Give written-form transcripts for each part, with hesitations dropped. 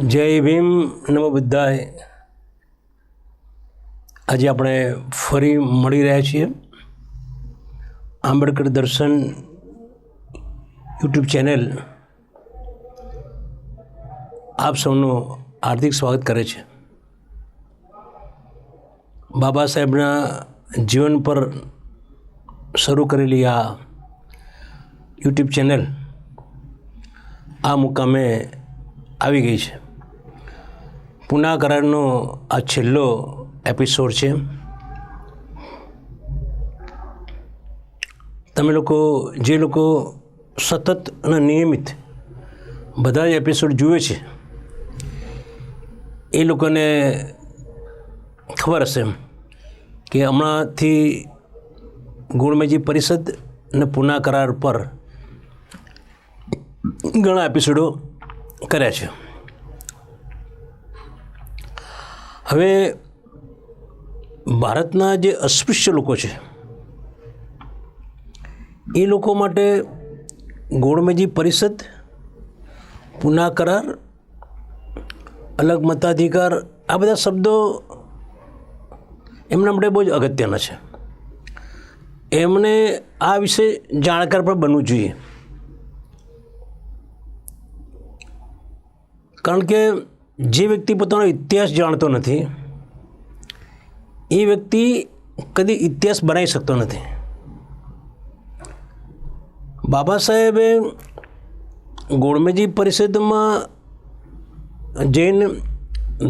જય ભીમ, નમો બુદ્ધાય. આજે આપણે ફરી મળી રહ્યા છીએ આંબેડકર દર્શન યુટ્યુબ ચેનલ આપ સૌનું હાર્દિક સ્વાગત કરે છે. બાબા સાહેબના જીવન પર શરૂ કરેલી આ યુટ્યુબ ચેનલ આ મુકામે આવી ગઈ છે. પુના કરારનો આ છેલ્લો એપિસોડ છે. તમે લોકો જે લોકો સતત અને નિયમિત બધા જ એપિસોડ જુએ છે એ લોકોને ખબર હશે કે હમણાંથી ગોળમેજી પરિષદ અને પુના કરાર પર ઘણા એપિસોડો કર્યા છે. હવે ભારતના જે અસ્પૃશ્ય લોકો છે એ લોકો માટે ગોળમેજી પરિષદ, પુના કરાર, અલગ મતાધિકાર આ બધા શબ્દો એમના માટે બહુ જ અગત્યના છે. એમને આ વિશે જાણકાર પણ બનવું જોઈએ, કારણ કે જે વ્યક્તિ પોતાનો ઇતિહાસ જાણતો નથી એ વ્યક્તિ કદી ઇતિહાસ બનાવી શકતો નથી. બાબા સાહેબે ગોળમેજી પરિષદમાં જઈને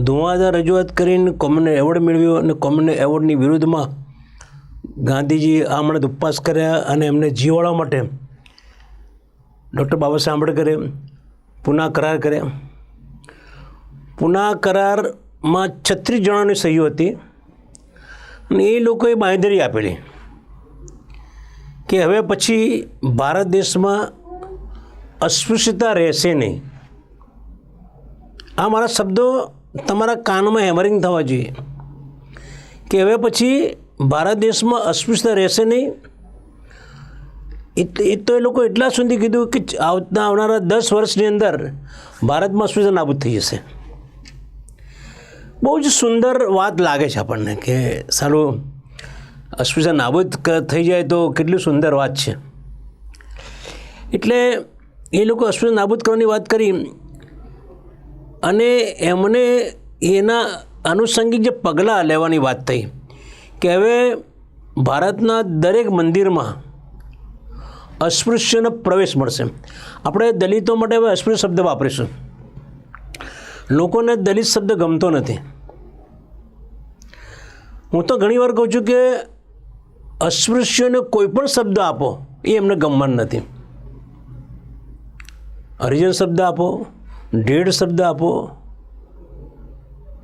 ધુઆધાર રજૂઆત કરીને કોમન એવોર્ડ મેળવ્યો અને કોમન એવોર્ડની વિરુદ્ધમાં ગાંધીજી આમણે ઉપવાસ કર્યા અને એમને જીવાડવા માટે ડૉક્ટર બાબા સાહેબ આંબેડકરે પુના કરાર કર્યા. પુના કરારમાં 36 જણાની સહીઓ હતી અને એ લોકોએ બાંહેધરી આપેલી કે હવે પછી ભારત દેશમાં અસ્પૃશ્યતા રહેશે નહીં. આ મારા શબ્દો તમારા કાનમાં હેમરિંગ થવા જોઈએ કે હવે પછી ભારત દેશમાં અસ્પૃશ્યતા રહેશે નહીં. એ તો એ લોકો એટલા સુધી કીધું કે આવનારા 10 વર્ષની અંદર ભારતમાં અસ્પૃશ્યતા નાબૂદ થઈ જશે. બહુ જ સુંદર વાત લાગે છે આપણને કે સારું અસ્પૃશ્યતા નાબૂદ થઈ જાય તો કેટલી સુંદર વાત છે. એટલે એ લોકો અસ્પૃશ્યતા નાબૂદ કરવાની વાત કરી અને એમને એના આનુષંગિક જે પગલાં લેવાની વાત થઈ કે હવે ભારતના દરેક મંદિરમાં અસ્પૃશ્યનો પ્રવેશ મળશે. આપણે દલિતો માટે હવે અસ્પૃશ્ય શબ્દ વાપરીશું. લોકોને દલિત શબ્દ ગમતો નથી. હું તો ઘણી વાર કહું છું કે અસ્પૃશ્યને કોઈ પણ શબ્દ આપો એ એમને ગમવાનું નથી. હરિજન શબ્દ આપો, ઢેડ શબ્દ આપો,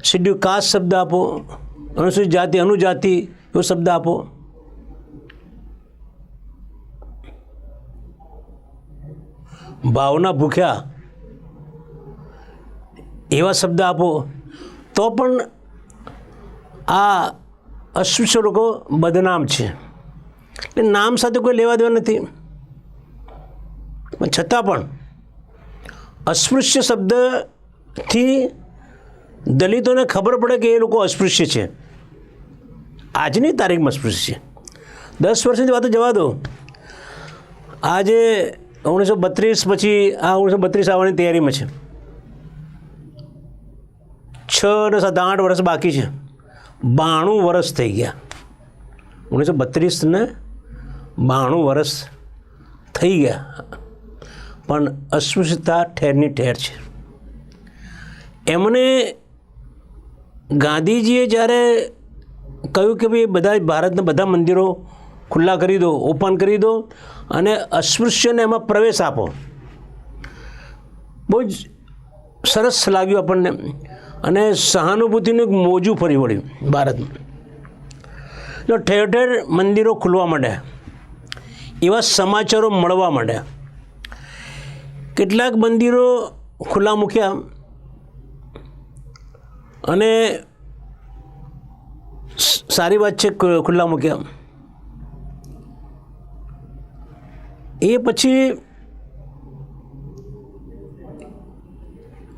શેડ્યુલ કાસ્ટ શબ્દ આપો, અનુસૂચિત જાતિ અનુજાતિ એવો શબ્દ આપો, ભાવના ભૂખ્યા એવા શબ્દ આપો તો પણ આ અસ્પૃશ્ય લોકો બદનામ છે. એટલે નામ સાથે કોઈ લેવા દેવા નથી, પણ છતાં પણ અસ્પૃશ્ય શબ્દથી દલિતોને ખબર પડે કે એ લોકો અસ્પૃશ્ય છે. આજની તારીખમાં અસ્પૃશ્ય છે. 10 વર્ષની વાતો જવા દો. આજે 1932 પછી આ 1932 આવવાની તૈયારીમાં છે. 6 ને 7 8 વર્ષ બાકી છે. 92 વર્ષ થઈ ગયા. 1932 ને 92 વર્ષ થઈ ગયા, પણ અસ્પૃશ્યતા ઠેરની ઠેર છે. એમને ગાંધીજીએ જ્યારે કહ્યું કે ભાઈ બધા ભારતના બધા મંદિરો ખુલ્લા કરી દો, ઓપન કરી દો અને અસ્પૃશ્યને એમાં પ્રવેશ આપો, બહુ જ સરસ લાગ્યું આપણને અને સહાનુભૂતિનું એક મોજું ફરી વળ્યું ભારતમાં. તો ઠેર ઠેર મંદિરો ખુલવા માંડ્યા, એવા સમાચારો મળવા માંડ્યા. કેટલાક મંદિરો ખુલ્લા મૂક્યા અને સારી વાત છે ખુલ્લા મૂક્યા. એ પછી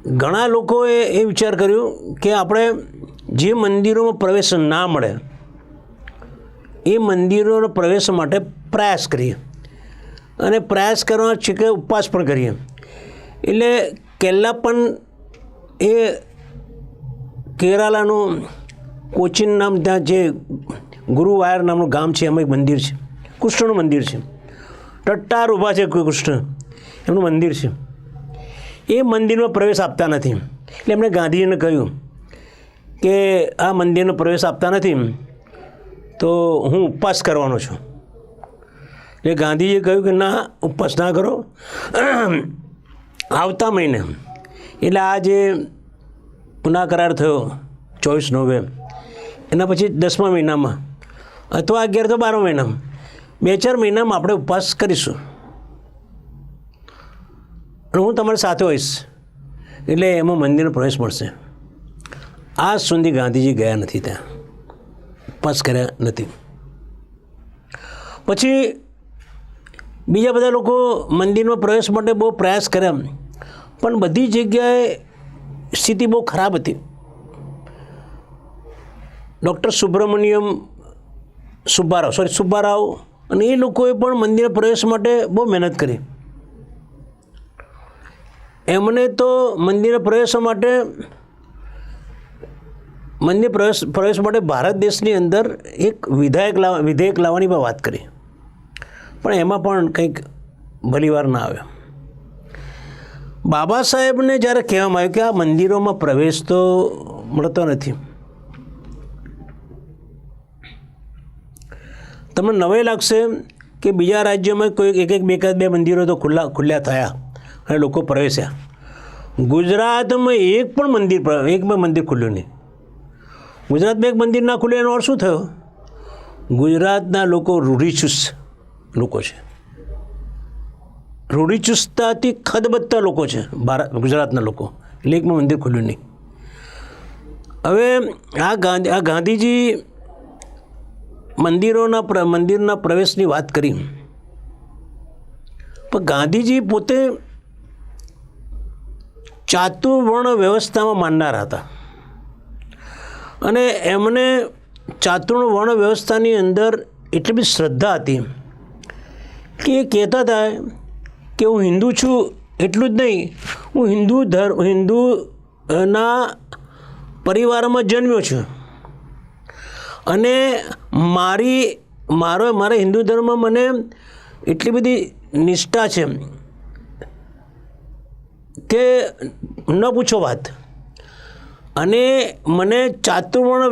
ઘણા લોકોએ એ વિચાર કર્યો કે આપણે જે મંદિરોમાં પ્રવેશ ના મળે એ મંદિરોનો પ્રવેશ માટે પ્રયાસ કરીએ, અને પ્રયાસ કરવા છે કે ઉપવાસ પણ કરીએ. એટલે કેલ્લાપન એ કેરાલાનું કોચીન નામ, ત્યાં જે ગુરુવાયર નામનું ગામ છે, એમાં એક મંદિર છે, કૃષ્ણનું મંદિર છે. ટટ્ટાર ઊભા છે કૃષ્ણ, એમનું મંદિર છે. એ મંદિરમાં પ્રવેશ આપતા નથી. એટલે એમણે ગાંધીજીને કહ્યું કે આ મંદિરનો પ્રવેશ આપતા નથી તો હું ઉપવાસ કરવાનો છું. એટલે ગાંધીજીએ કહ્યું કે ના, ઉપવાસ ના કરો. આવતા મહિને, એટલે આ જે પુના કરાર થયો 24 નવેમ્બર, એના પછી 10મા મહિનામાં અથવા 11 તો 12મા મહિનામાં, 2-4 મહિનામાં આપણે ઉપવાસ કરીશું અને હું તમારી સાથે હોઈશ, એટલે એમાં મંદિરનો પ્રવેશ મળશે. આજ સુધી ગાંધીજી ગયા નથી, ત્યાં ઉપવાસ કર્યા નથી. પછી બીજા બધા લોકો મંદિરમાં પ્રવેશ માટે બહુ પ્રયાસ કર્યા, પણ બધી જગ્યાએ સ્થિતિ બહુ ખરાબ હતી. ડૉક્ટર સુબ્બારાવ અને એ લોકોએ પણ મંદિરના પ્રવેશ માટે બહુ મહેનત કરી. એમને તો મંદિરના પ્રવેશ માટે ભારત દેશની અંદર એક વિધેયક લાવવાની પણ વાત કરી, પણ એમાં પણ કંઈક ભલીવાર ના આવ્યો. બાબા સાહેબને જ્યારે કહેવામાં આવ્યું કે આ મંદિરોમાં પ્રવેશ તો મળતો નથી, તમને નવાઈ લાગશે કે બીજા રાજ્યોમાં કોઈ એકાદ બે મંદિરો તો ખુલ્લા થયા અને લોકો પ્રવેશ્યા. ગુજરાતમાં એક પણ મંદિર ખુલ્યું નહીં. ગુજરાતમાં એક મંદિર ના ખુલ્યું એનો અર્થ શું થયો? ગુજરાતના લોકો રૂઢિચુસ્ત લોકો છે, રૂઢિચુસ્તતાથી ખદબદતા લોકો છે ગુજરાતના લોકો. એટલે એકમાં મંદિર ખુલ્યું નહીં. હવે આ ગાંધીજી મંદિરના પ્રવેશની વાત કરી, પણ ગાંધીજી પોતે ચાતુર્વર્ણ વ્યવસ્થામાં માનનારા હતા, અને એમને ચાતુર્વર્ણ વ્યવસ્થાની અંદર એટલી બધી શ્રદ્ધા હતી કે એ કહેતા હતા કે હું હિન્દુ છું એટલું જ નહીં, હું હિન્દુના પરિવારમાં જન્મ્યો છું, અને મારા હિન્દુ ધર્મમાં મને એટલી બધી નિષ્ઠા છે કે ન પૂછો વાત. અને મને ચાતુર્વર્ણ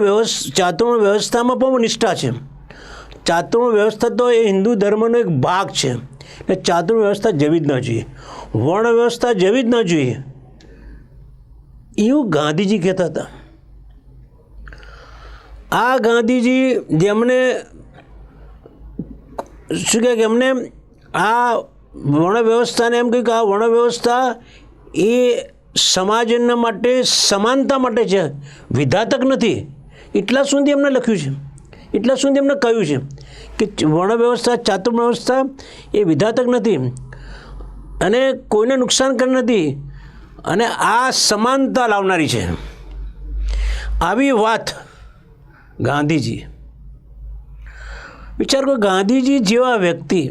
વ્યવસ્થામાં પણ નિષ્ઠા છે. ચાતુર્વર્ણ વ્યવસ્થા તો એ હિન્દુ ધર્મનો એક ભાગ છે, એટલે ચાતુર્વર્ણ વ્યવસ્થા જવી જ ન જોઈએ, વર્ણ વ્યવસ્થા જવી જ ન જોઈએ, એવું ગાંધીજી કહેતા હતા. આ ગાંધીજી જેમને શું કહે કે એમને આ વર્ણ વ્યવસ્થાને એમ કહ્યું કે આ વર્ણ વ્યવસ્થા એ સમાજના માટે સમાનતા માટે છે, વિધાતક નથી. એટલા સુધી એમને લખ્યું છે, એટલા સુધી એમને કહ્યું છે કે વર્ણ વ્યવસ્થા, ચાતુર્વર્ણ વ્યવસ્થા એ વિધાતક નથી અને કોઈને નુકસાન કરી નથી, અને આ સમાનતા લાવનારી છે. આવી વાત ગાંધીજી. વિચાર કરો, ગાંધીજી જેવા વ્યક્તિ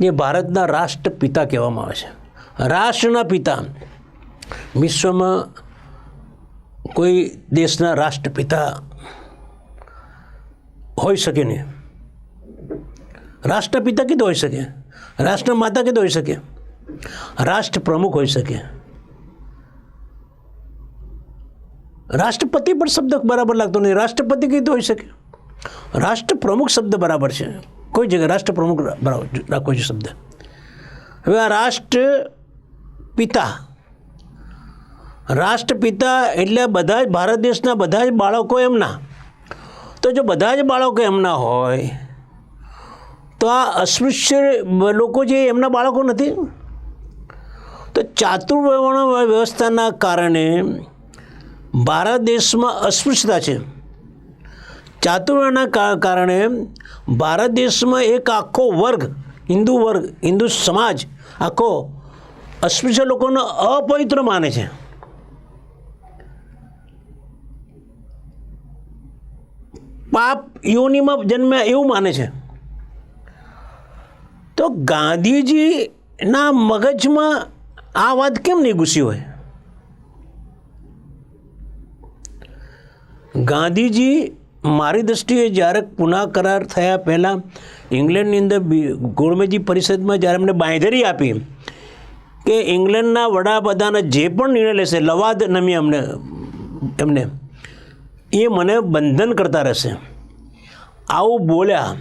જે ભારતના રાષ્ટ્રપિતા કહેવામાં આવે છે, રાષ્ટ્રના પિતા. વિશ્વમાં કોઈ દેશના રાષ્ટ્રપિતા હોઈ શકે નહીં. રાષ્ટ્રપિતા કીધું હોઈ શકે, રાષ્ટ્રમાતા કીધું હોઈ શકે, રાષ્ટ્ર પ્રમુખ હોઈ શકે. રાષ્ટ્રપતિ પણ શબ્દ બરાબર લાગતો નહીં, રાષ્ટ્રપતિ કીધું હોઈ શકે. રાષ્ટ્ર પ્રમુખ શબ્દ બરાબર છે, કોઈ જગ્યાએ રાષ્ટ્ર પ્રમુખ બરાબર રાખવો છે શબ્દ. હવે આ રાષ્ટ્રપિતા એટલે બધા જ ભારત દેશના બધા જ બાળકો એમના. તો જો બધા જ બાળકો એમના હોય તો આ અસ્પૃશ્ય લોકો જે એમના બાળકો નથી. તો ચાતુર્વર્ણ વ્યવસ્થાના કારણે ભારત દેશમાં અસ્પૃશ્યતા છે. ચાતુર્વર્ણના કારણે ભારત દેશમાં એક આખો વર્ગ, હિન્દુ સમાજ આખો અસ્પૃશ્ય લોકોને અપવિત્ર માને છે, પાપ યોનિમાં જન્મ્યા એવું માને છે. તો ગાંધીજીના મગજમાં આ વાત કેમ નહીં ઘૂસી હોય? ગાંધીજી મારી દૃષ્ટિએ જ્યારે પુના કરાર થયા પહેલાં ઇંગ્લેન્ડની અંદર ગોળમેજી પરિષદમાં જ્યારે એમને બાંયધરી આપી કે ઇંગ્લેન્ડના વડાપ્રધાને જે પણ નિર્ણય લેશે, લવાદ નમી એમને એ મને બંધન કરતા રહેશે, આવું બોલ્યા,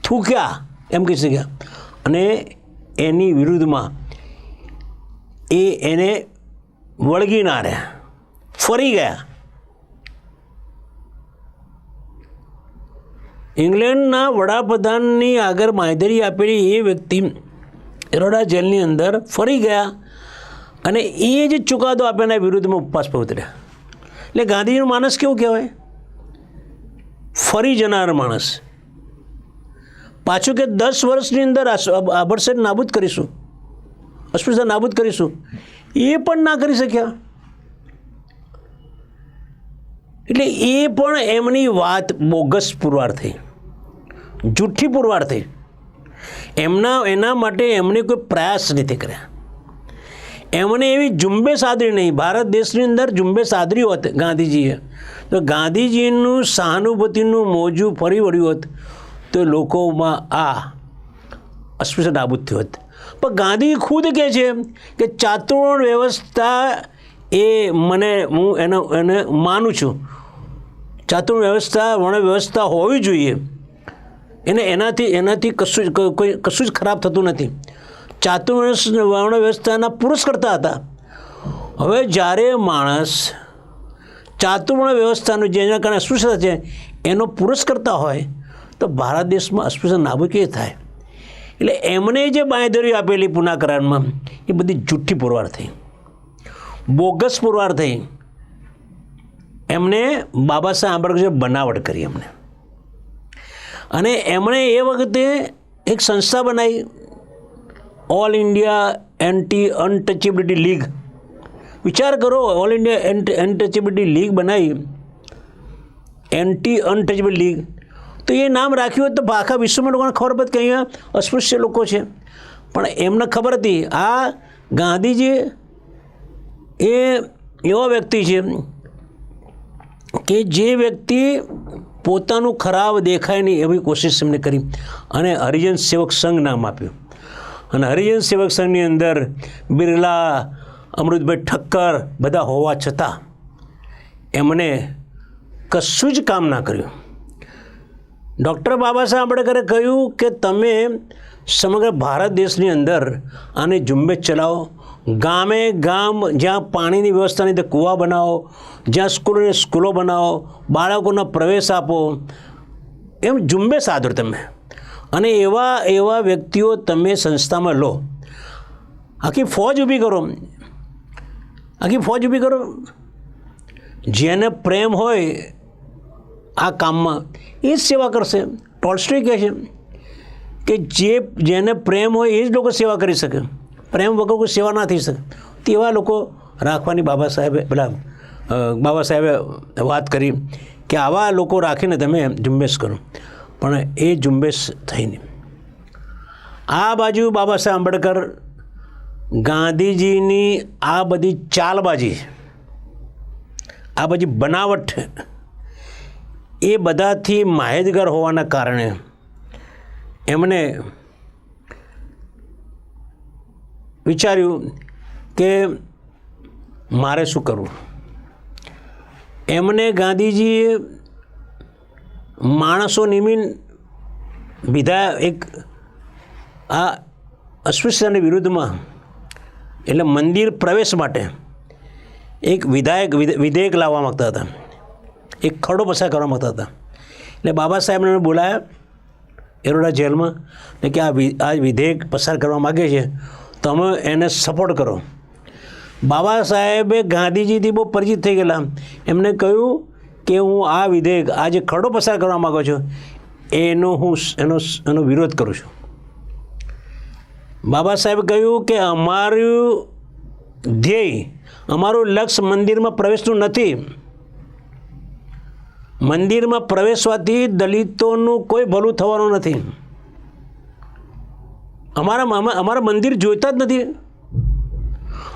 થૂક્યા એમ કહી શક્યા. અને એની વિરુદ્ધમાં એને વળગી ના રહ્યા, ફરી ગયા. ઇંગ્લેન્ડના વડાપ્રધાનની આગળ બાંયધરી આપેલી એ વ્યક્તિ એરોડા જેલની અંદર ફરી ગયા અને એ જ ચુકાદો આપ્યાના વિરુદ્ધમાં ઉપવાસ પર ઉતર્યા. એટલે ગાંધીજીનું માણસ કેવું કહેવાય? ફરી જનાર માણસ. પાછું કે 10 વર્ષની અંદર આભડછેટ નાબૂદ કરીશું, અસ્પૃશ્યતા નાબૂદ કરીશું, એ પણ ના કરી શક્યા. એટલે એ પણ એમની વાત બોગસ પુરવાર થઈ, જૂઠી પુરવાર થઈ. એના માટે એમણે કોઈ પ્રયાસ નથી કર્યા. એમણે એવી ઝુંબેશ આદરી નહીં. ભારત દેશની અંદર ઝુંબેશ આદરી હોત ગાંધીજીએ, તો ગાંધીજીનું સહાનુભૂતિનું મોજું ફરી વળ્યું હોત તો લોકોમાં આ અસ્પૃશ્યતા નાબૂદ થયું હોત. પણ ગાંધી ખુદ કહે છે કે ચાતુર્વર્ણ વ્યવસ્થા એ હું એને માનું છું. ચાતુર્વર્ણ વ્યવસ્થા વર્ણ વ્યવસ્થા હોવી જોઈએ. એનાથી કશું જ ખરાબ થતું નથી. ચાતુર્વર્ણ વર્ણ વ્યવસ્થાના પુરુષ કરતા હતા. હવે જ્યારે માણસ ચાતુર્વર્ણ વ્યવસ્થાનું જેના કારણે અસ્પૃશ્યતા છે એનો પુરુષ કરતા હોય તો ભારત દેશમાં અસ્પૃશ્યતા નાબૂદ કેવી થાય? એટલે એમણે જે બાંયધરીઓ આપેલી પુના કરારમાં એ બધી જૂઠી પુરવાર થઈ, બોગસ પુરવાર થઈ. એમણે બાબા સાહેબ આંબેડકરે બનાવટ કરી એમણે. અને એમણે એ વખતે એક સંસ્થા બનાવી, ઓલ ઇન્ડિયા એન્ટી અનટચેબિલિટી લીગ. વિચાર કરો, ઓલ ઇન્ડિયા અનટચેબિલિટી લીગ બનાવી, એન્ટી અનટચેબિલિટી લીગ. તો એ નામ રાખ્યું હતું તો આખા વિશ્વમાં લોકોને ખબર પડે કે અહીંયા અસ્પૃશ્ય લોકો છે. પણ એમને ખબર હતી આ ગાંધીજી એ એવો વ્યક્તિ છે કે જે વ્યક્તિ પોતાનું ખરાબ દેખાય નહીં એવી કોશિશ એમને કરી અને હરિજન સેવક સંઘ નામ આપ્યું. અને હરિજન સેવક સંઘની અંદર બિરલા, અમૃતભાઈ ઠક્કર બધા હોવા છતાં એમણે કશું જ કામ ના કર્યું. ડૉક્ટર બાબા સાહેબ આંબેડકરે કહ્યું કે તમે સમગ્ર ભારત દેશની અંદર આને ઝુંબેશ ચલાવો, ગામે ગામ જ્યાં પાણીની વ્યવસ્થા નહીં તે કૂવા બનાવો, જ્યાં સ્કૂલો બનાવો, બાળકોના પ્રવેશ આપો, એમ ઝુંબેશ આદરો તમે. અને એવા વ્યક્તિઓ તમે સંસ્થામાં લો, આખી ફોજ ઊભી કરો. જેને પ્રેમ હોય આ કામમાં એ જ સેવા કરશે. ટોલ્સ્ટોય કહે છે કે જેને પ્રેમ હોય એ જ લોકો સેવા કરી શકે, પ્રેમ વગર કોઈ સેવા ના થઈ શકે. તેવા લોકો રાખવાની બાબા સાહેબે વાત કરી કે આવા લોકો રાખીને તમે ઝુંબેશ કરો. પણ એ ઝુંબેશ થઈ નહીં. આ બાજુ બાબા સાહેબ આંબેડકર ગાંધીજીની આ બધી ચાલબાજી, આ બધી બનાવટ, એ બધાથી માહિતગાર હોવાના કારણે એમણે વિચાર્યું કે મારે શું કરવું. એમને ગાંધીજીએ માણસો નિમીન એક આ અસ્પૃશ્યતાની વિરુદ્ધમાં એટલે મંદિર પ્રવેશ માટે એક વિધેયક લાવવા માગતા હતા, એક ખરડો પસાર કરવા માગતા હતા. એટલે બાબા સાહેબને બોલાયા એરોડા જેલમાં ને કે આ વિધેયક પસાર કરવા માગે છે, તમે એને સપોર્ટ કરો. બાબા સાહેબે ગાંધીજીથી બહુ પરિચિત થઈ ગયેલા. એમને કહ્યું કે હું આ વિધેયક, આ જે ખરડો પસાર કરવા માગો છું એનો વિરોધ કરું છું. બાબા સાહેબ કહ્યું કે અમારું ધ્યેય, અમારું લક્ષ્ય મંદિરમાં પ્રવેશનું નથી. મંદિરમાં પ્રવેશવાથી દલિતોનું કોઈ ભલું થવાનું નથી. અમારા મંદિર જોઈતા જ નથી,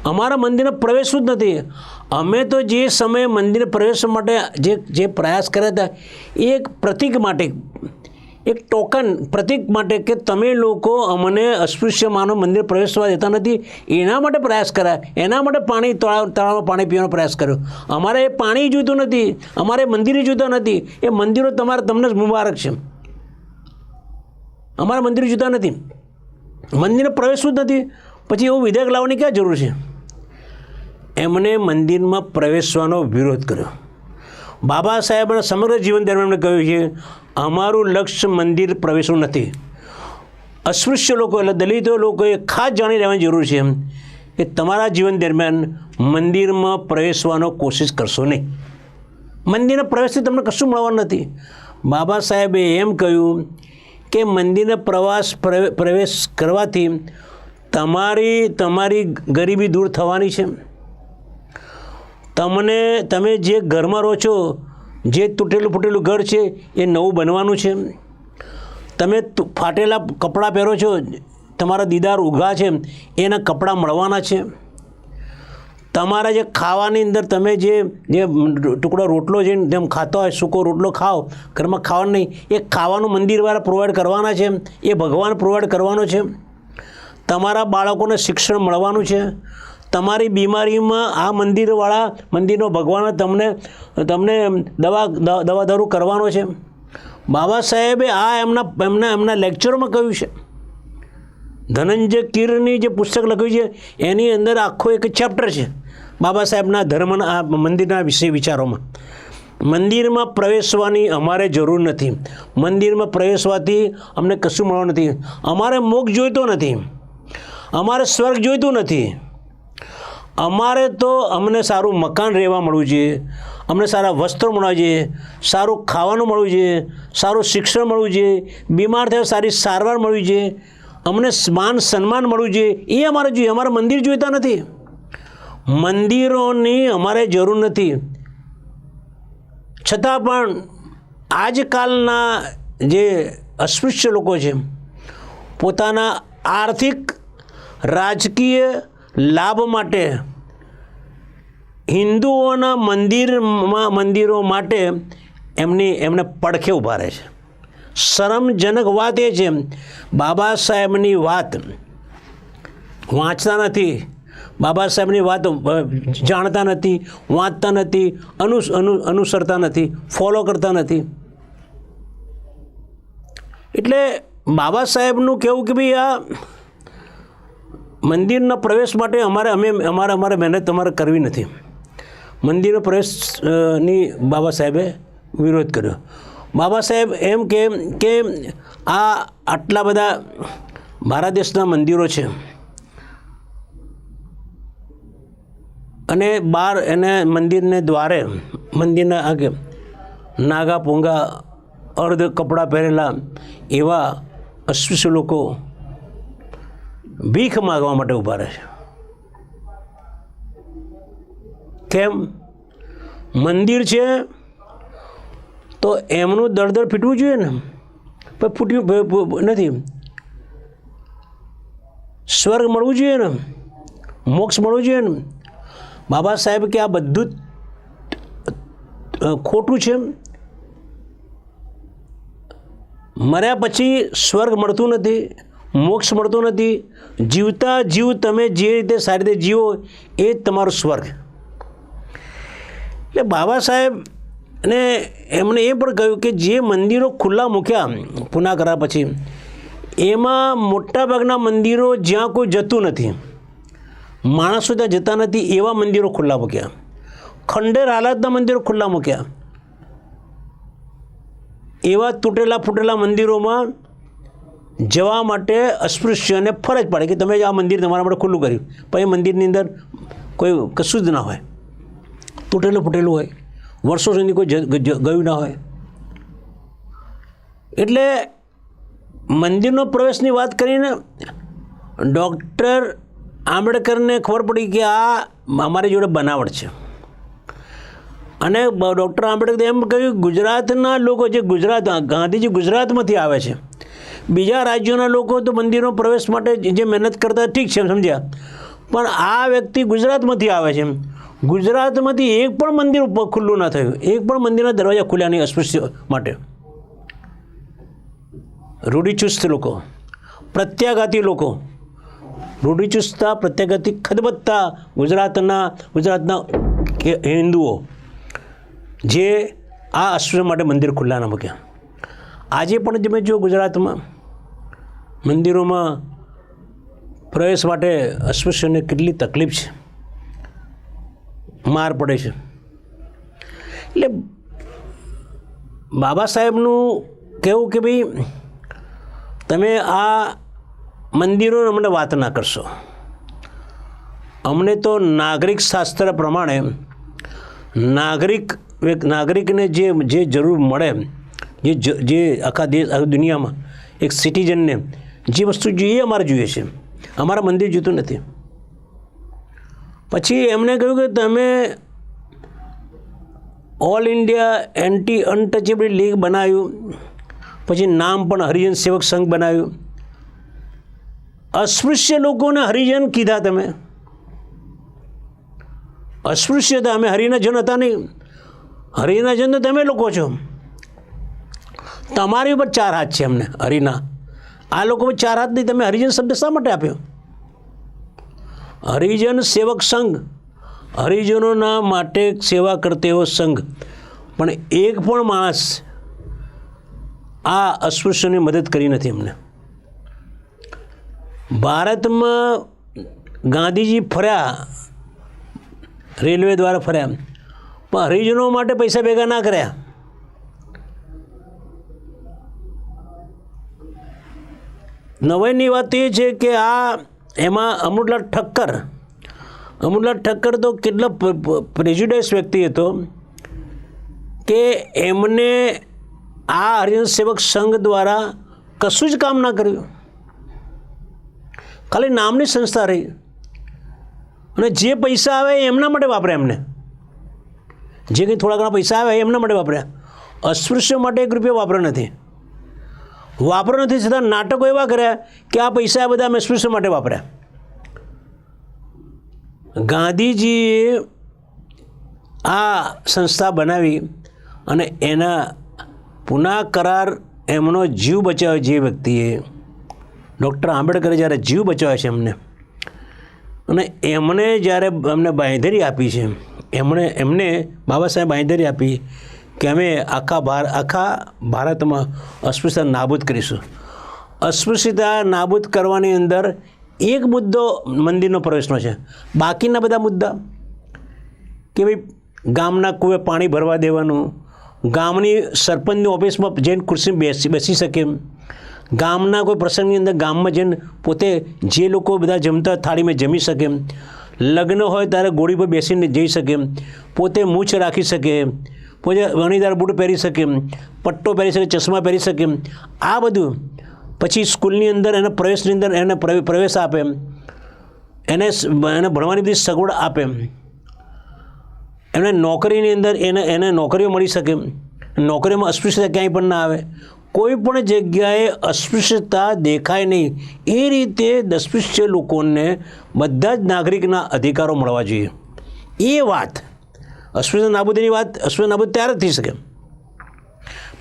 અમારા મંદિરમાં પ્રવેશવું જ નથી. અમે તો જે સમયે મંદિર પ્રવેશ માટે જે પ્રયાસ કર્યા હતા એ એક પ્રતીક માટે, એક ટોકન પ્રતીક માટે કે તમે લોકો અમને અસ્પૃશ્ય માનવ મંદિર પ્રવેશવા દેતા નથી, એના માટે પ્રયાસ કર્યા. એના માટે તળાવમાં પાણી પીવાનો પ્રયાસ કર્યો. અમારે એ પાણી જોઈતું નથી, અમારે મંદિરે જોઈતા નથી. એ મંદિરો તમને જ મુબારક છે. અમારા મંદિરો જોઈતા નથી, મંદિરે પ્રવેશવું જ નથી. પછી એવું વિધેયક લાવવાની ક્યાં જરૂર છે? એમણે મંદિરમાં પ્રવેશવાનો વિરોધ કર્યો. બાબા સાહેબના સમગ્ર જીવન દરમિયાન એમણે કહ્યું છે અમારું લક્ષ્ય મંદિર પ્રવેશવું નથી. અસ્પૃશ્ય લોકો એટલે દલિતો લોકોએ ખાસ જાણી રહેવાની જરૂર છે કે તમારા જીવન દરમિયાન મંદિરમાં પ્રવેશવાનો કોશિશ કરશો નહીં. મંદિરના પ્રવેશથી તમને કશું મળવાનું નથી. બાબા સાહેબે એમ કહ્યું કે મંદિરના પ્રવેશ કરવાથી તમારી ગરીબી દૂર થવાની છે. તમે જે ઘરમાં રહો છો, જે તૂટેલું ફૂટેલું ઘર છે એ નવું બનવાનું છે. તમે ફાટેલા કપડાં પહેરો છો, તમારા દીદાર ઉઘા છે એના કપડાં મળવાના છે. તમારા જે ખાવાની અંદર તમે જે ટુકડો રોટલો છે જેમ ખાતા હોય, સૂકો રોટલો ખાઓ, ઘરમાં ખાવાનું નહીં, એ ખાવાનું મંદિરવાળા પ્રોવાઈડ કરવાના છે, એ ભગવાન પ્રોવાઈડ કરવાનો છે. તમારા બાળકોને શિક્ષણ મળવાનું છે. તમારી બીમારીમાં આ મંદિરનો ભગવાન તમને દવા દારૂ કરવાનો છે. બાબા સાહેબે આ એમના લેક્ચરોમાં કહ્યું છે. ધનંજય કીરની જે પુસ્તક લખ્યું છે એની અંદર આખો એક ચેપ્ટર છે બાબા સાહેબના ધર્મના મંદિરના વિશે વિચારોમાં. મંદિરમાં પ્રવેશવાની અમારે જરૂર નથી. મંદિરમાં પ્રવેશવાથી અમને કશું મળવાનું નથી. અમારે મોક્ષ જોઈતો નથી, અમારે સ્વર્ગ જોઈતું નથી. અમારે તો અમને સારું મકાન રહેવા મળવું જોઈએ, અમને સારા વસ્ત્રો મળવા જોઈએ, સારું ખાવાનું મળવું જોઈએ, સારું શિક્ષણ મળવું જોઈએ, બીમાર થયા સારી સારવાર મળવી જોઈએ, અમને માન સન્માન મળવું જોઈએ. એ અમારે જોઈએ. અમારે મંદિર જોઈતા નથી, મંદિરોની અમારે જરૂર નથી. છતાં પણ આજકાલના જે અસ્પૃશ્ય લોકો છે પોતાના આર્થિક રાજકીય લાભ માટે હિન્દુઓના મંદિરો માટે એમને પડખે ઊભા રહે છે. શરમજનક વાત એ છે બાબા સાહેબની વાત વાંચતા નથી, બાબા સાહેબની વાત જાણતા નથી, વાંચતા નથી, અનુસરતા નથી, ફોલો કરતા નથી. એટલે બાબા સાહેબનું કહેવું કે ભાઈ આ મંદિરના પ્રવેશ માટે અમારે મહેનત તમારે કરવી નથી. મંદિરનો પ્રવેશની બાબા સાહેબે વિરોધ કર્યો. બાબા સાહેબ એમ કે આટલા બધા ભારત દેશના મંદિરો છે અને બહાર એને મંદિરને દ્વારે મંદિરના આગે નાગા પૂંગા અર્ધ કપડાં પહેરેલા એવા અસ્પૃશ્ય લોકો ભીખ માગવા માટે ઊભા રહે છે. કેમ? મંદિર છે તો એમનું દળદળ ફીટવું જોઈએ ને, પણ ફૂટ્યું નથી. સ્વર્ગ મળવું જોઈએ ને, મોક્ષ મળવું જોઈએ ને. બાબા સાહેબ કે આ બધું ખોટું છે. મર્યા પછી સ્વર્ગ મળતું નથી, મોક્ષ મળતો નથી. જીવતા જીવ તમે જે રીતે સારી રીતે જીવો એ જ તમારું સ્વર્ગ. એટલે બાબા સાહેબ અને એમણે એ પણ કહ્યું કે જે મંદિરો ખુલ્લા મૂક્યા પુના કર્યા પછી એમાં મોટાભાગના મંદિરો જ્યાં કોઈ જતું નથી, માણસો ત્યાં જતા નથી એવા મંદિરો ખુલ્લા મૂક્યા. ખંડેર હાલતના મંદિરો ખુલ્લા મૂક્યા. એવા તૂટેલા ફૂટેલા મંદિરોમાં જવા માટે અસ્પૃશ્યને ફરજ પડે કે તમે આ મંદિર તમારા માટે ખુલ્લું કર્યું, પણ એ મંદિરની અંદર કોઈ કશું જ ના હોય, તૂટેલું ફૂટેલું હોય, વર્ષો સુધી કોઈ ગયું ના હોય. એટલે મંદિરનો પ્રવેશની વાત કરીને ડૉક્ટર આંબેડકરને ખબર પડી કે આ અમારી જોડે બનાવટ છે, અને ડૉક્ટર આંબેડકરે એમ કહ્યું ગુજરાતના લોકો જે ગાંધીજી ગુજરાતમાંથી આવે છે, બીજા રાજ્યોના લોકો તો મંદિરો પ્રવેશ માટે જે મહેનત કરતા ઠીક છે સમજ્યા, પણ આ વ્યક્તિ ગુજરાતમાંથી આવે છે, ગુજરાતમાંથી એક પણ મંદિર ખુલ્લું ના થયું, એક પણ મંદિરના દરવાજા ખુલ્યા નહીં અસ્પૃશ્ય માટે. રૂઢિચુસ્ત લોકો, પ્રત્યાઘાતી લોકો, રૂઢિચુસ્તતા પ્રત્યાઘાતી ખદબત્તા ગુજરાતના હિન્દુઓ જે આ અસ્પૃશ્ય માટે મંદિર ખુલ્લા ના મૂક્યા. આજે પણ તમે જો ગુજરાતમાં મંદિરોમાં પ્રવેશ માટે અસ્પૃશ્યને કેટલી તકલીફ છે, માર પડે છે. એટલે બાબા સાહેબનું કહેવું કે ભાઈ તમે આ મંદિરોને અમને વાત ના કરશો, અમને તો નાગરિક શાસ્ત્ર પ્રમાણે નાગરિકને જે જરૂર મળે, જે આખા દુનિયામાં એક સિટીઝનને જે વસ્તુ જોઈએ અમારે જોઈએ છે, અમારા મંદિર જોતું નથી. પછી એમણે કહ્યું કે તમે ઓલ ઇન્ડિયા એન્ટી અનટચેબિલિટી લીગ બનાવ્યું, પછી નામ પણ હરિજન સેવક સંઘ બનાવ્યું. અસ્પૃશ્ય લોકોને હરિજન કીધા તમે, અસ્પૃશ્ય હતા, અમે હરિના જન હતા નહીં, હરિના જન તો તમે લોકો છો. તમારી ઉપર 4 હાથ છે અમને હરિના, આ લોકો પર 4 હાથ નહીં, તમે હરિજન શબ્દ શા માટે આપ્યો? હરિજન સેવક સંઘ, હરિજનોના માટે સેવા કરતો સંઘ, પણ એક પણ માણસ આ અસ્પૃશ્યની મદદ કરી નથી અમને. ભારતમાં ગાંધીજી ફર્યા, રેલવે દ્વારા ફર્યા, પણ હરિજનો માટે પૈસા ભેગા ના કર્યા. નવાઈની વાત એ છે કે એમાં અમૃતલાલ ઠક્કર તો કેટલો પ્રેજ્યુડાઇઝ વ્યક્તિ હતો કે એમને આ હરિજન સેવક સંઘ દ્વારા કશું જ કામ ના કર્યું, ખાલી નામની સંસ્થા રહી, અને જે પૈસા આવે એમના માટે વાપરે, એમને જે કંઈ થોડા ઘણા પૈસા આવે એમના માટે વાપર્યા, અસ્પૃશ્ય માટે 1 રૂપિયો વાપર્યો નથી, છતાં નાટકો એવા કર્યા કે આ પૈસા બધા અમે અસ્પૃશ્ય માટે વાપર્યા. ગાંધીજીએ આ સંસ્થા બનાવી અને એના પુનઃ કરાર એમનો જીવ બચાવ્યો. જે વ્યક્તિએ ડૉક્ટર આંબેડકરે જ્યારે જીવ બચાવ્યો છે અને એમણે જ્યારે અમને બાંહેધરી આપી છે, એમને બાબા સાહેબ બાંહેધરી આપી કે અમે આખા ભારતમાં અસ્પૃશ્યતા નાબૂદ કરીશું. અસ્પૃશ્યતા નાબૂદ કરવાની અંદર એક મુદ્દો મંદિરનો પ્રવેશનો છે, બાકીના બધા મુદ્દા કે ભાઈ ગામના કૂવે પાણી ભરવા દેવાનું, ગામની સરપંચની ઓફિસમાં જઈને ખુરશી બેસી શકે, ગામના કોઈ પ્રસંગની અંદર ગામમાં જઈને પોતે જે લોકો બધા જમતા થાળીમાં જમી શકે, લગ્ન હોય ત્યારે ઘોડી પર બેસીને જઈ શકે, પોતે મૂછ રાખી શકે, પોતે વણીદાર બૂટ પહેરી શકે, પટ્ટો પહેરી શકે, ચશ્મા પહેરી શકે, આ બધું. પછી સ્કૂલની અંદર એના પ્રવેશની અંદર એને પ્રવેશ આપે, એને ભણવાની બધી સગવડ આપે, એમને નોકરીની અંદર એને નોકરીઓ મળી શકે, નોકરીમાં અસ્પૃશ્યતા ક્યાંય પણ ના આવે, કોઈ પણ જગ્યાએ અસ્પૃશ્યતા દેખાય નહીં, એ રીતે અસ્પૃશ્ય લોકોને બધા જ નાગરિકના અધિકારો મળવા જોઈએ. એ વાત અસ્પૃશ્યતા નાબૂદીની વાત અસ્પૃશ્યતા નાબૂદ ત્યારે જ થઈ શકે,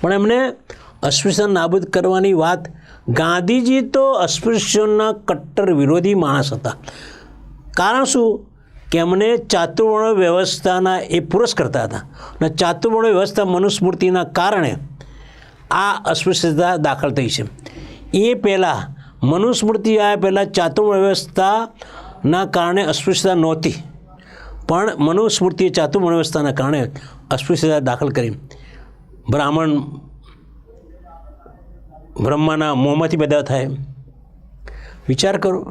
પણ એમને અસ્પૃશ્યતા નાબૂદ કરવાની વાત, ગાંધીજી તો અસ્પૃશ્યના કટ્ટર વિરોધી માણસ હતા. કારણ શું કે એમને ચાતુર્વર્ણ વ્યવસ્થાના એ પુરસ્કાર કરતા હતા, અને ચાતુર્વર્ણ વ્યવસ્થા મનુસ્મૃતિના કારણે આ અસ્પૃશ્યતા દાખલ થઈ છે. એ પહેલાં મનુસ્મૃતિ આવ્યા પહેલાં ચાતુર્વર્ણ વ્યવસ્થાના કારણે અસ્પૃશ્યતા નહોતી, પણ મનુસ્મૃતિએ ચાતુર્વર્ણ વ્યવસ્થાના કારણે અસ્પૃશ્યતા દાખલ કરી. બ્રાહ્મણ બ્રહ્માના મોંમાંથી પેદા થાય, વિચાર કરો,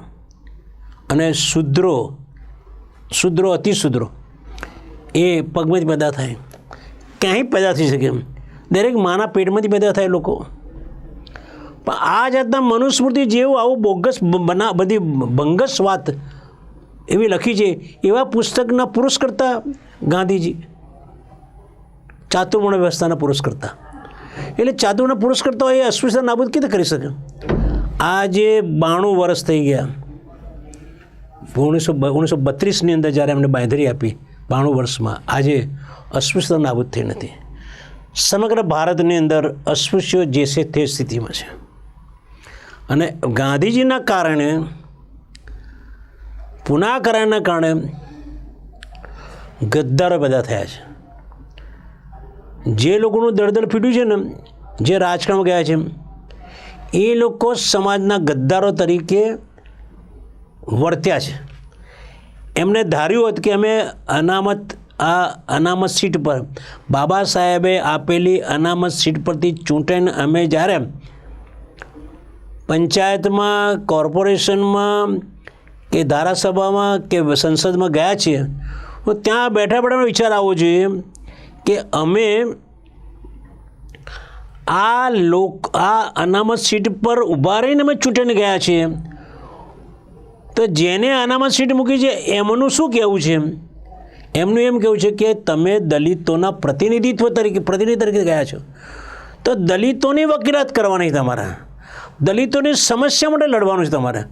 અને શુદ્રો અતિશુદ્રો એ પગમાંથી પેદા થાય, ક્યાંય પેદા થઈ શકે, દરેક માના પેટમાંથી પેદા થાય લોકો. પણ આ જાતના મનુસ્મૃતિ જેવું આવું બોગસ બધી ભંગસ વાત એવી લખી છે, એવા પુસ્તકના પુરસ્કર્તા ગાંધીજી, ચાતુર્વર્ણ વ્યવસ્થાના પુરસ્કર્તા. એટલે ચાતુર્વર્ણ પુરસ્કર્તાઓ એ અસ્પૃશ્યતા નાબૂદ કેવી કરી શકે? આજે 92 વર્ષ થઈ ગયા. 1932ની અંદર જ્યારે એમને બાંયધરી આપી, 92 વર્ષમાં આજે અસ્પૃશ્યતા નાબૂદ થઈ નથી. સમગ્ર ભારતની અંદર અસ્પૃશ્યો જે છે તે સ્થિતિમાં છે. અને ગાંધીજીના કારણે, પુનાકરણના કારણે ગદ્દારો પેદા થયા છે. જે લોકોનું દળદળ પીટ્યું છે ને, જે રાજકારણમાં ગયા છે, એ લોકો સમાજના ગદ્દારો તરીકે વર્ત્યા છે. એમને ધાર્યું હતું કે અમે અનામત સીટ પર, બાબા સાહેબે આપેલી અનામત સીટ પરથી ચૂંટાઈને અમે જ્યારે પંચાયતમાં, કોર્પોરેશનમાં કે ધારાસભામાં કે સંસદમાં ગયા છીએ, તો ત્યાં બેઠા બેઠાનો વિચાર આવવો જોઈએ કે અમે આ અનામત સીટ પર ઊભા રહીને અમે ચૂંટીને ગયા છીએ, તો જેને અનામત સીટ મૂકી છે એમનું શું કહેવું છે? એમનું એમ કહેવું છે કે તમે દલિતોના પ્રતિનિધિ તરીકે ગયા છો, તો દલિતોની વકીલાત કરવાની તમારા, દલિતોની સમસ્યા માટે લડવાનું છે તમારે.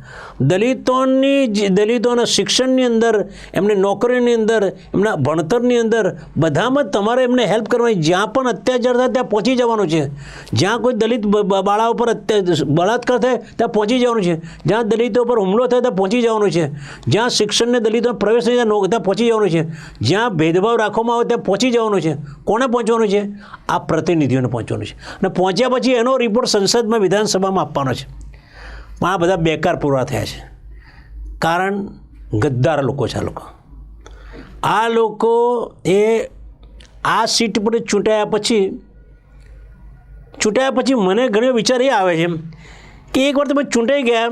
દલિતોના શિક્ષણની અંદર, એમની નોકરીની અંદર, એમના ભણતરની અંદર બધામાં તમારે એમને હેલ્પ કરવાની. જ્યાં પણ અત્યાચાર થાય ત્યાં પહોંચી જવાનું છે. જ્યાં કોઈ દલિત બાળા ઉપર બળાત્કાર થાય ત્યાં પહોંચી જવાનું છે. જ્યાં દલિતો પર હુમલો થાય ત્યાં પહોંચી જવાનું છે. જ્યાં શિક્ષણને દલિતો પ્રવેશ નહીં થાય ત્યાં પહોંચી જવાનું છે. જ્યાં ભેદભાવ રાખવામાં આવે ત્યાં પહોંચી જવાનું છે. કોને પહોંચવાનું છે? આ પ્રતિનિધિઓને પહોંચવાનું છે. અને પહોંચ્યા પછી એનો રિપોર્ટ સંસદમાં, વિધાનસભામાં આપવાનો છે. પણ આ બધા બેકાર પૂરા થયા છે. કારણ ગદ્દાર લોકો છે. આ લોકો એ આ સીટ પર ચૂંટાયા પછી મને ઘણો વિચાર એ આવે છે કે એકવાર તમે ચૂંટાઈ ગયા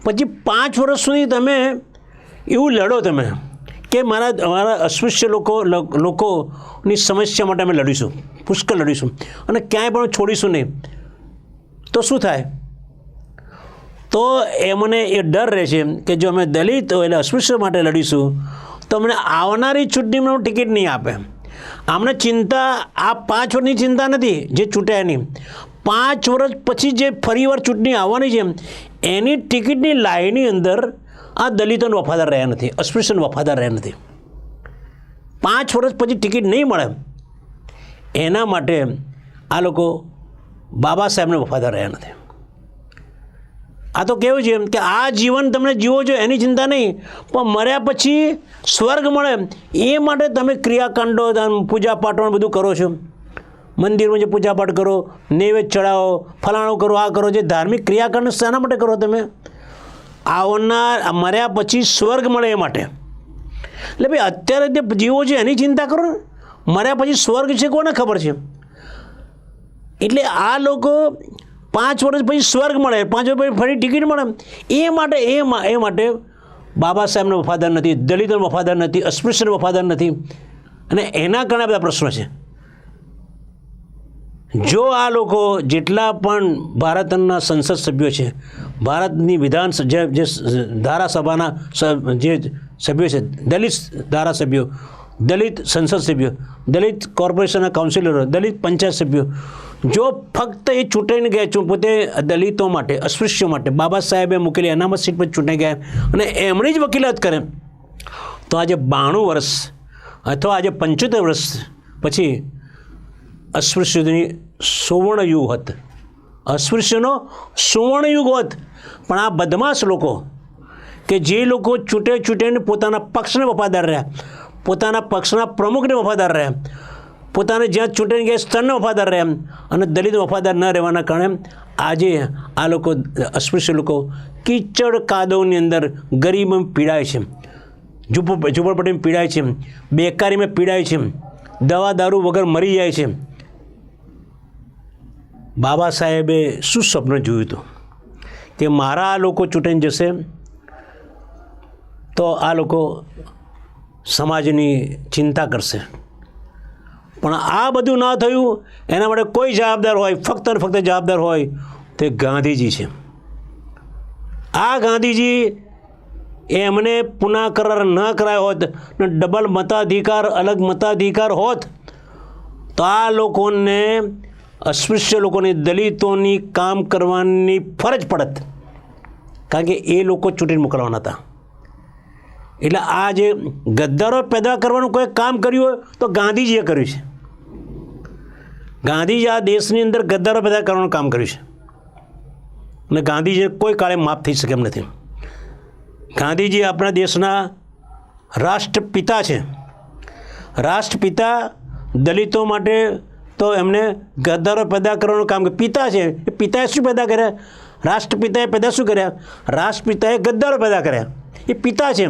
પછી 5 વર્ષ સુધી તમે એવું લડો તમે કે અમારા અસ્પૃશ્ય લોકોની સમસ્યા માટે અમે લડીશું, પુષ્કળ લડીશું અને ક્યાંય પણ છોડીશું નહીં. તો શું થાય? તો એમને એ ડર રહે છે કે જો અમે દલિત એટલે અસ્પૃશ્ય માટે લડીશું તો અમને આવનારી ચૂંટણીમાં ટિકિટ નહીં આપે. અમને ચિંતા આ 5 વર્ષની ચિંતા નથી જે ચૂંટાયાની. 5 વર્ષ પછી જે ફરીવાર ચૂંટણી આવવાની છે એની ટિકિટની લાઈનની અંદર આ દલિતોને વફાદાર રહ્યા નથી, અસ્પૃશ્યને વફાદાર રહ્યા નથી. 5 વર્ષ પછી ટિકિટ નહીં મળે એના માટે આ લોકો બાબા સાહેબને વફાદાર રહ્યા નથી. આ તો કેવું છે કે આ જીવન તમે જીવો છો એની ચિંતા નહીં, પણ મર્યા પછી સ્વર્ગ મળે એ માટે તમે ક્રિયાકાંડો, પૂજાપાઠો બધું કરો છો. મંદિરમાં જે પૂજાપાઠ કરો, નૈવેદ્ય ચડાવો, ફલાણું કરો, આ કરો, જે ધાર્મિક ક્રિયાકાંડ શાના માટે કરો તમે? આવનાર મર્યા પછી સ્વર્ગ મળે એ માટે. એટલે ભાઈ અત્યારે જે જીવો છે એની ચિંતા કરો ને, મર્યા પછી સ્વર્ગ છે કોને ખબર છે? એટલે આ લોકો 5 વર્ષ પછી સ્વર્ગ મળે, 5 વર્ષ પછી ફરી ટિકિટ મળે એ માટે બાબા સાહેબને વફાદાર નથી, દલિતોને વફાદાર નથી, અસ્પૃશ્યને વફાદાર નથી. અને એના ઘણા બધા પ્રશ્નો છે. જો આ લોકો જેટલા પણ ભારતના સંસદ સભ્યો છે, ભારતની જે ધારાસભાના જે સભ્યો છે, દલિત ધારાસભ્યો, દલિત સંસદ સભ્યો, દલિત કોર્પોરેશનના કાઉન્સિલરો, દલિત પંચાયત સભ્યો, જો ફક્ત એ ચૂંટાઈને ગયા પોતે દલિતો માટે, અસ્પૃશ્યો માટે બાબા સાહેબે મૂકેલી અનામત સીટ પર ચૂંટાઈ ગયા અને એમની જ વકીલાત કરે, તો આજે 92 વર્ષ અથવા આજે 75 વર્ષ પછી અસ્પૃશ્યની સુવર્ણયુગ હોત, અસ્પૃશ્યનો સુવર્ણયુગ હોત. પણ આ બદમાશ લોકો કે જે લોકો ચૂંટાઈને પોતાના પક્ષને વફાદાર રહ્યા, પોતાના પક્ષના પ્રમુખને વફાદાર રહ્યા, પોતાને જ્યાં ચૂંટાઈને ગયા સ્થળને વફાદાર રહ્યા અને દલિત વફાદાર ન રહેવાના કારણે આજે આ લોકો, અસ્પૃશ્ય લોકો કીચડ કાદવની અંદર ગરીબીમાં પીડાય છે, ઝૂંપડપટ્ટીમાં પીડાય છે, બેકારીમાં પીડાય છે, દવા દારૂ વગર મરી જાય છે. બાબા સાહેબે શું સ્વપ્ન જોયું હતું કે મારા આ લોકો ચૂંટાઈને જશે તો આ લોકો સમાજની ચિંતા કરશે. પણ આ બધું ના થયું. એના માટે કોઈ જવાબદાર હોય, ફક્ત અને ફક્ત જવાબદાર હોય તો એ ગાંધીજી છે. આ ગાંધીજી એમને પુનઃ કરાર ન કરાયો હોત ને ડબલ મતાધિકાર અલગ મતાધિકાર હોત તો આ લોકોને અસ્પૃશ્ય લોકોને દલિતોની કામ કરવાની ફરજ પડત, કારણ કે એ લોકો ચૂંટીને મોકલવાના હતા. એટલે આ જે ગદ્દારો પેદા કરવાનું કોઈ કામ કર્યું હોય તો ગાંધીજીએ કર્યું છે. ગાંધીજી આ દેશની અંદર ગદ્દારો પેદા કરવાનું કામ કર્યું છે અને ગાંધીજી કોઈ કાળે માફ થઈ શકે એમ નથી. ગાંધીજી આપણા દેશના રાષ્ટ્રપિતા છે. રાષ્ટ્રપિતા દલિતો માટે તો એમને ગદ્દારો પેદા કરવાનું કામ કર્યું. પિતા છે, એ પિતાએ શું પેદા કર્યા? રાષ્ટ્રપિતાએ પેદા શું કર્યા? રાષ્ટ્રપિતાએ ગદ્દારો પેદા કર્યા. એ પિતા છે.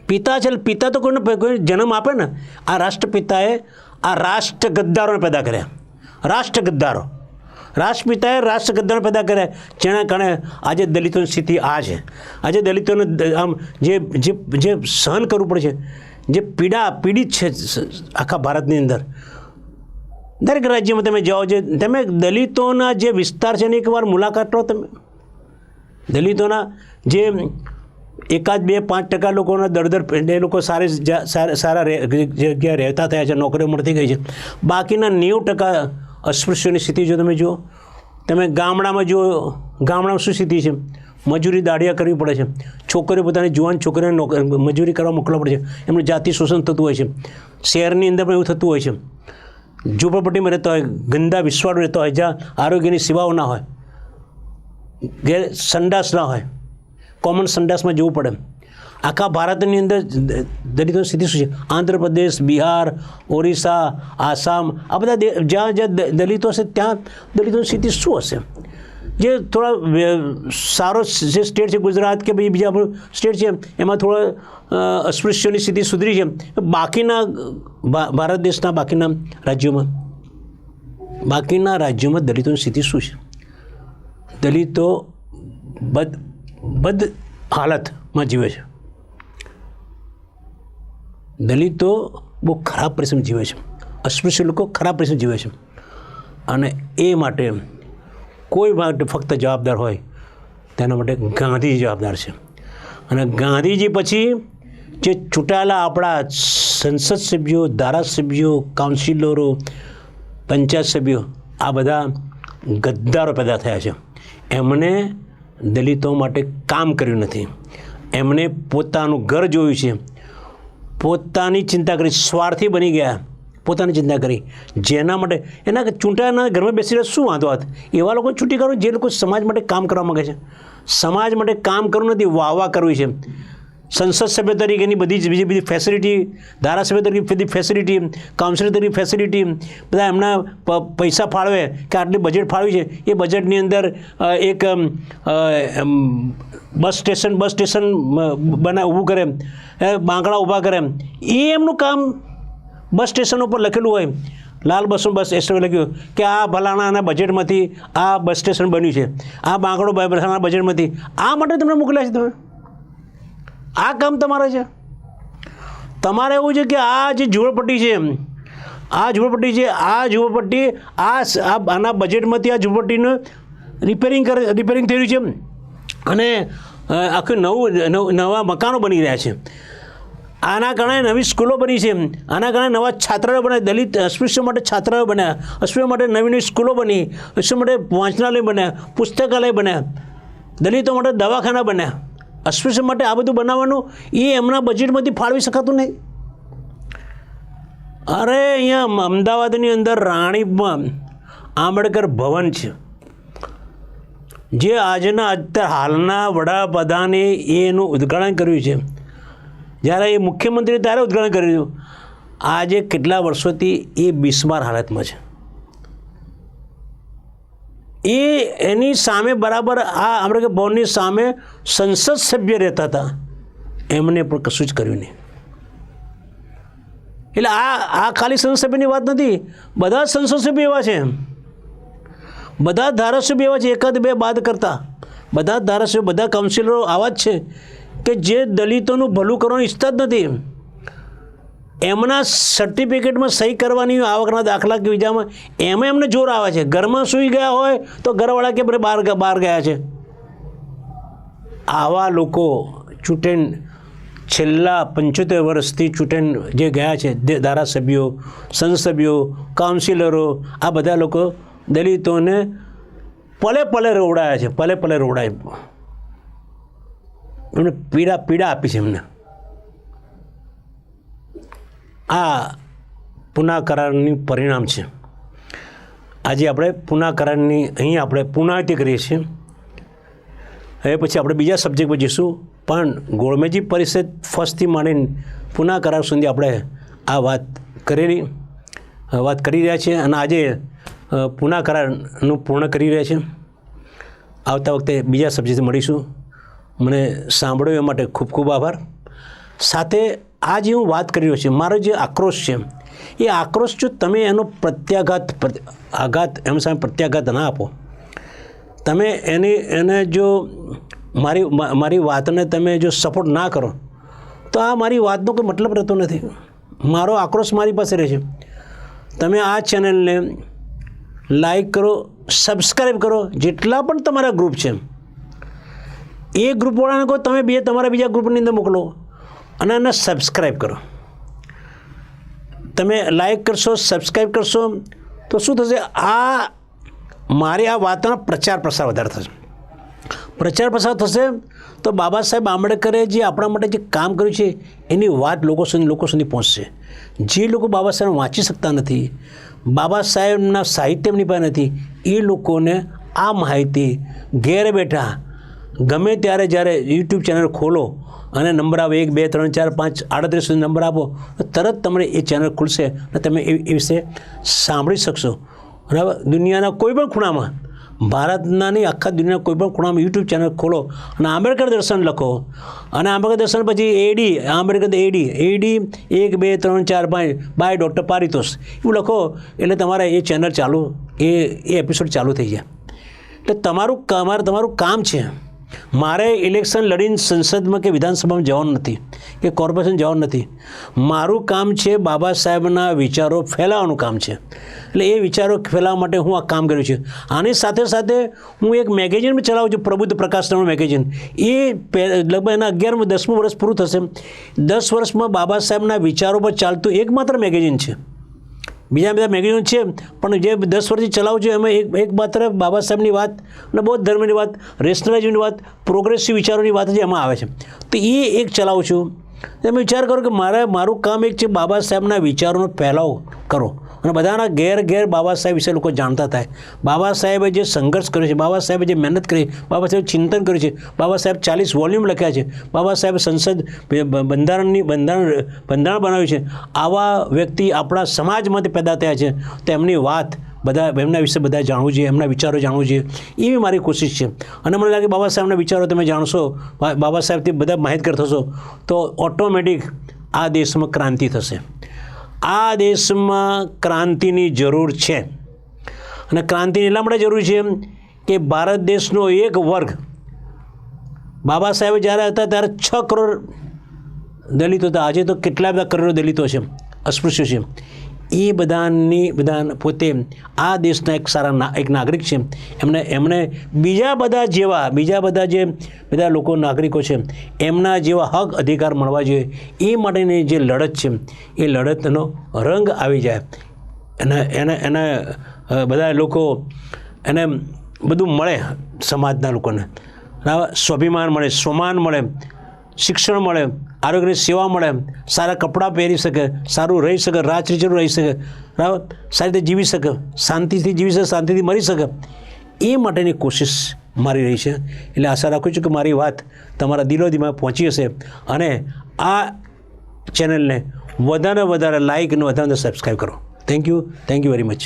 પિતા છે, પિતા તો કોઈ જન્મ આપે ને. આ રાષ્ટ્રપિતાએ આ રાષ્ટ્ર ગદ્દારોને પેદા કર્યા. રાષ્ટ્રગદ્દારો, રાષ્ટ્રપિતાએ રાષ્ટ્રગદ્દારો પેદા કર્યા, જેના કારણે આજે દલિતોની સ્થિતિ આ છે. આજે દલિતોને આમ જે સહન કરવું પડે છે, જે પીડિત છે આખા ભારતની અંદર, દરેક રાજ્યમાં તમે જાઓ, તમે દલિતોના જે વિસ્તાર છે એની એકવાર મુલાકાત લો. તમે દલિતોના જે 1-2-5% લોકોના એ લોકો સારા જગ્યાએ રહેતા થયા છે, નોકરીઓ મળતી ગઈ છે. બાકીના 90% અસ્પૃશ્યોની સ્થિતિ જો તમે જુઓ, તમે ગામડામાં જુઓ, ગામડામાં શું સ્થિતિ છે? મજૂરી દાડિયા કરવી પડે છે. છોકરીઓ પોતાની જુવાન છોકરીઓને મજૂરી કરવા મોકલવા પડે છે. એમનું જાતિ શોષણ થતું હોય છે. શહેરની અંદર પણ એવું થતું હોય છે. ઝૂંપડપટ્ટીમાં રહેતા હોય, ગંદા વિસવાડો રહેતા હોય, જ્યાં આરોગ્યની સેવાઓ ના હોય, સંડાસ ના હોય, કોમન સંડાસમાં જવું પડે. આખા ભારતની અંદર દલિતોની સ્થિતિ શું છે? આંધ્રપ્રદેશ, બિહાર, ઓરિસ્સા, આસામ, આ બધા જ્યાં દલિતો હશે ત્યાં દલિતોની સ્થિતિ શું હશે? જે થોડા સારો જે સ્ટેટ છે, ગુજરાત કે ભાઈ બીજા સ્ટેટ છે, એમાં થોડા અસ્પૃશ્યોની સ્થિતિ સુધરી છે. બાકીના ભારત દેશના બાકીના રાજ્યોમાં દલિતોની સ્થિતિ શું છે? દલિતો બદ હાલતમાં જીવે છે. દલિતો બહુ ખરાબ પરિસ્થિતિમાં જીવે છે. અસ્પૃશ્ય લોકો ખરાબ પરિસ્થિતિમાં જીવે છે. અને એ માટે કોઈ માટે ફક્ત જવાબદાર હોય તેના માટે ગાંધીજી જવાબદાર છે. અને ગાંધીજી પછી જે ચૂંટાયેલા આપણા સંસદ સભ્યો, ધારાસભ્યો, કાઉન્સિલરો, પંચાયત સભ્યો, આ બધા ગદ્દારો પેદા થયા છે. એમણે દલિતો માટે કામ કર્યું નથી. એમણે પોતાનું ઘર જોયું છે, પોતાની ચિંતા કરી, સ્વાર્થી બની ગયા, પોતાની ચિંતા કરી. જેના માટે એના ચૂંટાયાના ઘરમાં બેસીને શું વાંધો હતો? એવા લોકો ચૂંટી કરો જે લોકો સમાજ માટે કામ કરવા માગે છે. સમાજ માટે કામ કરવું નથી, વાહવા કરવી છે. સંસદ સભ્ય તરીકેની બધી ફેસિલિટી, ધારાસભ્ય તરીકે બધી ફેસિલિટી, કાઉન્સિલર તરીકે ફેસિલિટી, બધા એમના પૈસા ફાળવે કે આટલી બજેટ ફાળવી છે, એ બજેટની અંદર એક બસ સ્ટેશન ઊભું કરે, બાંકડા ઊભા કરે. એ એમનું કામ. બસ સ્ટેશન ઉપર લખેલું હોય, લાલ બસ સ્ટેશન લખ્યું કે આ ફલાણાના બજેટમાંથી આ બસ સ્ટેશન બન્યું છે, આ બાંકડો ફલાણા બજેટમાંથી. આ માટે તમને મોકલ્યા છે. તમે આ કામ તમારે છે. તમારે એવું છે કે આ જે ઝૂંપડપટ્ટી છે, આના બજેટમાંથી આ ઝૂંપડપટ્ટીનું રિપેરિંગ થઈ રહ્યું છે અને આખું નવા મકાનો બની રહ્યા છે. આના કારણે નવી સ્કૂલો બની છે, આના કારણે નવા છાત્રાલયો બન્યા, દલિત અસ્પૃશ્ય માટે છાત્રાલયો બન્યા, અસ્પૃશ્ય માટે નવી સ્કૂલો બની, અસ્પૃશ્ય માટે વાંચનાલય બન્યા, પુસ્તકાલય બન્યા, દલિતો માટે દવાખાના બન્યા. અસ્પૃશ્ય માટે આ બધું બનાવવાનું એ એમના બજેટમાંથી ફાળવી શકાતું નહીં. અરે અહીંયા અમદાવાદની અંદર રાણીપમાં આંબેડકર ભવન છે, જે અત્યારે હાલના વડાપ્રધાને એનું ઉદ્ઘાટન કર્યું છે. જ્યારે એ મુખ્યમંત્રી ત્યારે ઉદ્ઘાટન કર્યું. આજે કેટલા વર્ષોથી એ બિસ્માર હાલતમાં છે. એની સામે બરાબર આ આંબેડકર ભવનની સામે સંસદ સભ્ય રહેતા હતા, એમને પણ કશું જ કર્યું નહીં. એટલે આ ખાલી સંસદ સભ્યની વાત નથી, બધા સંસદ સભ્ય એવા છે, બધા ધારાસભ્ય એવા છે, એકાદ બે બાદ કરતા બધા ધારાસભ્ય, બધા કાઉન્સિલરો આવા જ છે કે જે દલિતોનું ભલું કરવાનું ઈચ્છતા જ નથી. એમના સર્ટિફિકેટમાં સહી કરવાની આવકના દાખલા કે વિઝામાં એમાં એમને જોર આવે છે. ઘરમાં સૂઈ ગયા હોય તો ઘરવાળા કે બહાર ગયા છે. આવા લોકો ચૂંટણી છેલ્લા 75 વર્ષથી ચૂંટણી જે ગયા છે, ધારાસભ્યો, સંસદસભ્યો, કાઉન્સિલરો, આ બધા લોકો દલિતોને પલે રોવડાયા છે. પલે રોવડાય, એમને પીડા આપી છે એમને. આ પુના કરારની પરિણામ છે. આજે આપણે પુના કરારની અહીં આપણે પુનાવતી કરીએ છીએ. હવે પછી આપણે બીજા સબ્જેક્ટ પર જઈશું, પણ ગોળમેજી પરિષદ ફર્સ્ટથી માંડીને પુના કરાર સુધી આપણે આ વાત કરી રહ્યા છીએ અને આજે પુના કરારનું પૂર્ણ કરી રહ્યા છીએ. આવતા વખતે બીજા સબ્જેક્ટ મળીશું. મને સાંભળ્યો એ માટે ખૂબ ખૂબ આભાર. સાથે આ જે હું વાત કરી રહ્યો છું, મારો જે આક્રોશ છે, એ આક્રોશ જો તમે એનો એમ સામે પ્રત્યાઘાત ના આપો, તમે એને જો મારી વાતને તમે જો સપોર્ટ ના કરો, તો આ મારી વાતનો કોઈ મતલબ રહેતો નથી. મારો આક્રોશ મારી પાસે રહે છે. તમે આ ચેનલને લાઈક કરો, સબસ્ક્રાઈબ કરો. જેટલા પણ તમારા ગ્રુપ છે એ ગ્રુપવાળાને કહો તમે તમારા બીજા ગ્રુપની અંદર મોકલો અને એને સબસ્ક્રાઈબ કરો. તમે લાઈક કરશો, સબસ્ક્રાઈબ કરશો તો શું થશે? મારી આ વાતનો પ્રચાર પ્રસાર વધારે થશે. પ્રચાર પ્રસાર થશે તો બાબા સાહેબ આંબેડકરે જે આપણા માટે જે કામ કર્યું છે એની વાત લોકો સુધી પહોંચશે. જે લોકો બાબા સાહેબ વાંચી શકતા નથી, બાબા સાહેબના સાહિત્ય એમની પાસે નથી, એ લોકોને આ માહિતી ઘેર બેઠા ગમે ત્યારે જ્યારે યુટ્યુબ ચેનલ ખોલો અને નંબર આવે 1 2 3 4 5 38 સુધી નંબર આપો, તરત તમને એ ચેનલ ખુલશે અને તમે એ વિશે સાંભળી શકશો. બરાબર? દુનિયાના કોઈ પણ ખૂણામાં, ભારતના નહીં આખા દુનિયાના કોઈ પણ ખૂણામાં યુટ્યુબ ચેનલ ખોલો અને આંબેડકર દર્શન લખો અને આંબેડકર દર્શન પછી Ambedkar AD 1 2 3 4 5 by doctor Paritosh એવું લખો એટલે તમારે એ ચેનલ ચાલુ એ એપિસોડ ચાલુ થઈ જાય. એટલે તમારું કામ છે. મારે ઇલેક્શન લડીને સંસદમાં કે વિધાનસભામાં જવાનું નથી કે કોર્પોરેશન જવાનું નથી. મારું કામ છે બાબા સાહેબના વિચારો ફેલાવવાનું કામ છે. એટલે એ વિચારો ફેલાવવા માટે હું આ કામ કર્યું છું. આની સાથે સાથે હું એક મેગેઝિન ચલાવું છું, પ્રબુદ્ધ પ્રકાશ નામનું મેગેઝિન. એ લગભગ એના 11મું 10મું વર્ષ પૂરું થશે. 10 વર્ષમાં બાબા સાહેબના વિચારો પર ચાલતું એકમાત્ર મેગેઝિન છે. બીજા બધા મેગેઝિન છે પણ જે 10 વર્ષથી ચલાવું છું એમાં એકમાત્ર બાબા સાહેબની વાત અને બૌદ્ધ ધર્મની વાત, રેશનલાઇઝની વાત, પ્રોગ્રેસિવ વિચારોની વાત જે એમાં આવે છે. તો એ એક ચલાવું છું. તમે વિચાર કરો કે મારું કામ એક છે બાબા સાહેબના વિચારોનો ફેલાવો કરો અને બધાના ઘેર બાબા સાહેબ વિશે લોકો જાણતા થાય. બાબા સાહેબે જે સંઘર્ષ કર્યો છે, બાબા સાહેબે જે મહેનત કરી, બાબા સાહેબે ચિંતન કર્યું છે, બાબા સાહેબ 40 વોલ્યુમ લખ્યા છે, બાબા સાહેબ સંસદ બંધારણ બનાવ્યું છે. આવા વ્યક્તિ આપણા સમાજમાંથી પેદા થયા છે તો એમની વાત એમના વિશે બધા જાણવું જોઈએ, એમના વિચારો જાણવું જોઈએ, એવી મારી કોશિશ છે. અને મને લાગે બાબા સાહેબના વિચારો તમે જાણશો, બાબા સાહેબથી બધા માહિતગાર થશો તો ઓટોમેટિક આ દેશમાં ક્રાંતિ થશે. આ દેશમાં ક્રાંતિની જરૂર છે અને ક્રાંતિની એટલા માટે જરૂર છે કે ભારત દેશનો એક વર્ગ, બાબા સાહેબ જ્યારે હતા ત્યારે 6 કરોડ દલિતો હતા. આજે તો કેટલા બધા કરોડો દલિતો છે, અસ્પૃશ્યો છે. એ બધા પોતે આ દેશના એક નાગરિક છે. એમને બીજા બધા જે લોકો નાગરિકો છે એમના જેવા હક અધિકાર મળવા જોઈએ. એ માટેની જે લડત છે એ લડતનો રંગ આવી જાય એને બધા લોકો એને બધું મળે, સમાજના લોકોને સ્વાભિમાન મળે, સ્વમાન મળે, શિક્ષણ મળે, આરોગ્યની સેવા મળે, સારા કપડાં પહેરી શકે, સારું રહી શકે, રાચરીચરું રહી શકે, બરાબર, સારી રીતે જીવી શકે, શાંતિથી જીવી શકે, શાંતિથી મરી શકે. એ માટેની કોશિશ મારી રહી છે. એટલે આશા રાખું છું કે મારી વાત તમારા દિલોદીમાં પહોંચી હશે અને આ ચેનલને વધારે લાઇક અને વધારે સબસ્ક્રાઈબ કરો. Thank you very much.